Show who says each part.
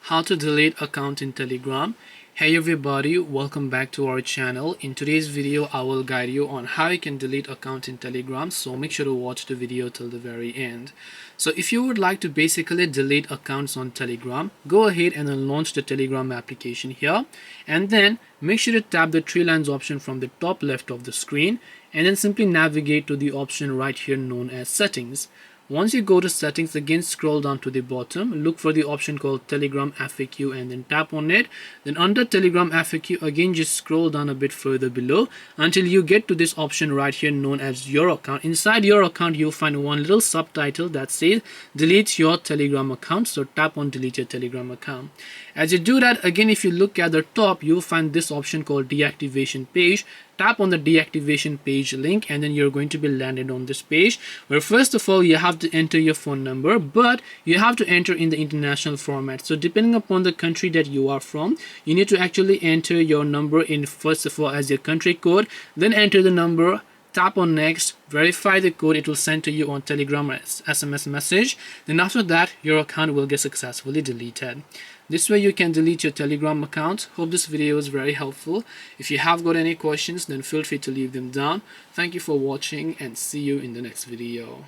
Speaker 1: How to delete account in Telegram. Hey everybody, welcome back to our channel. In today's video I will guide you on how you can delete account in Telegram, so make sure to watch the video till the very end. So if you would like to basically delete accounts on Telegram, go ahead and then launch the Telegram application here, and then make sure to tap the three lines option from the top left of the screen, and then simply navigate to the option right here known as settings. Once you go to settings, again scroll down to the bottom, look for the option called Telegram FAQ and then tap on it. Then under Telegram FAQ, again just scroll down a bit further below until you get to this option right here known as your account. Inside your account you'll find one little subtitle that says delete your Telegram account, so tap on delete your Telegram account. As you do that, again if you look at the top you'll find this option called deactivation page. Tap on the deactivation page link and then you're going to be landed on this page where first of all you have to enter your phone number, but you have to enter in the international format. So depending upon the country that you are from, you need to actually enter your number in first of all as your country code, then enter the number, tap on next, verify the code, it will send to you on Telegram as SMS message. Then after that your account will get successfully deleted. This way you can delete your Telegram account. Hope this video is very helpful. If you have got any questions, then feel free to leave them down. Thank you for watching and see you in the next video.